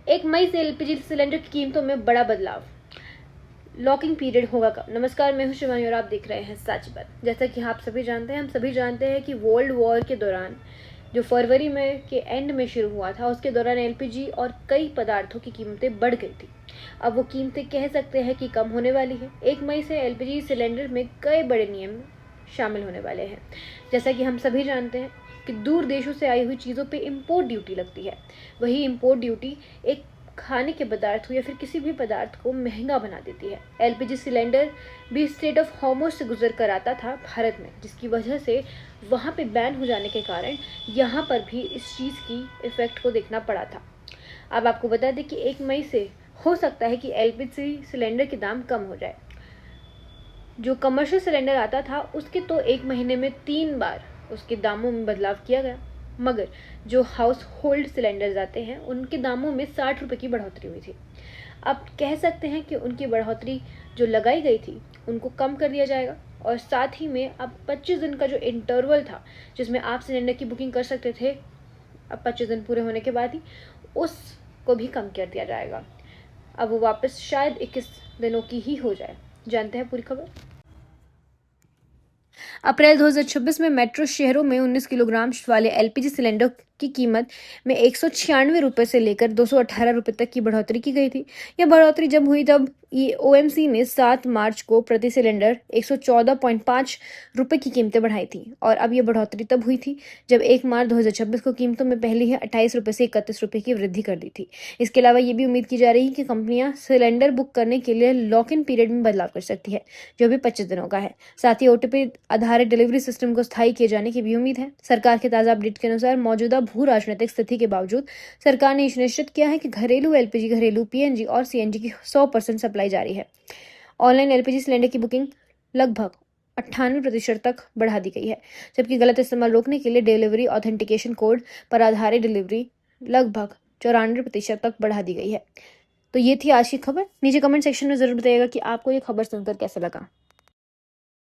1 मई से LPG cylinder की कीमतों में बड़ा बदलाव। लॉकिंग पीरियड होगा कब? नमस्कार, मैं हूं शिवानी और आप देख रहे हैं सच बात। जैसा कि आप सभी जानते हैं, हम सभी जानते हैं कि वर्ल्ड वॉर के दौरान जो फरवरी में के एंड में शुरू हुआ था, उसके दौरान एलपीजी और कई पदार्थों की कीमतें बढ़ गई थी। अब वो कीमतें कह सकते हैं कि कम होने वाली है। 1 मई से एलपीजी सिलेंडर में कई बड़े नियम शामिल होने वाले हैं। जैसा कि हम सभी जानते हैं कि दूर देशों से आई हुई चीज़ों पे इम्पोर्ट ड्यूटी लगती है। वही इम्पोर्ट ड्यूटी एक खाने के पदार्थ हो या फिर किसी भी पदार्थ को महंगा बना देती है। एलपीजी सिलेंडर भी स्टेट ऑफ हॉर्मुज़ से गुजर कर आता था भारत में, जिसकी वजह से वहाँ पे बैन हो जाने के कारण यहाँ पर भी इस चीज़ की इफ़ेक्ट को देखना पड़ा था। अब आपको बता दें कि 1 मई से हो सकता है कि एलपीजी सिलेंडर के दाम कम हो जाए। जो कमर्शियल सिलेंडर आता था उसके तो 1 महीने में 3 बार उसके दामों में बदलाव किया गया, मगर जो हाउस होल्ड सिलेंडर्स आते हैं उनके दामों में 60 रुपये की बढ़ोतरी हुई थी। अब कह सकते हैं कि उनकी बढ़ोतरी जो लगाई गई थी उनको कम कर दिया जाएगा, और साथ ही में अब 25 दिन का जो इंटरवल था जिसमें आप सिलेंडर की बुकिंग कर सकते थे, अब 25 दिन पूरे होने के बाद ही उसको भी कम कर दिया जाएगा। अब वो वापस शायद 21 दिनों की ही हो जाए। जानते हैं पूरी खबर। अप्रैल 2026 में मेट्रो शहरों में 19 किलोग्राम वाले एलपीजी सिलेंडर की कीमत में 196 रुपये से लेकर 218 रुपये तक की बढ़ोतरी की गई थी। यह बढ़ोतरी जब हुई तब ओएमसी ने 7 मार्च को प्रति सिलेंडर 114.5 रुपये की कीमतें बढ़ाई थी, और अब यह बढ़ोतरी तब हुई थी जब 1 मार्च 2026 को कीमतों में पहले ही 28 रुपये से 31 रुपये की वृद्धि कर दी थी। इसके अलावा ये भी उम्मीद की जा रही है कि कंपनियां सिलेंडर बुक करने के लिए लॉक इन पीरियड में बदलाव कर सकती है, जो भी 25 दिनों का है। साथ ही ओटीपी आधारित डिलीवरी सिस्टम को स्थायी किए जाने की भी उम्मीद है। सरकार के ताजा अपडेट के अनुसार मौजूदा भू राजनीतिक स्थिति के बावजूद सरकार ने सुनिश्चित किया है कि घरेलू एलपीजी, घरेलू पीएनजी और सीएनजी की 100% सप्लाई जारी है। ऑनलाइन एलपीजी सिलेंडर की बुकिंग लगभग 98% तक बढ़ा दी गई है, जबकि गलत इस्तेमाल रोकने के लिए डिलीवरी ऑथेंटिकेशन कोड पर आधारित डिलीवरी लगभग 94% तक बढ़ा दी गई है। तो ये थी आज की खबर। नीचे कमेंट सेक्शन में जरूर बताइएगा कि आपको ये खबर सुनकर कैसा लगा।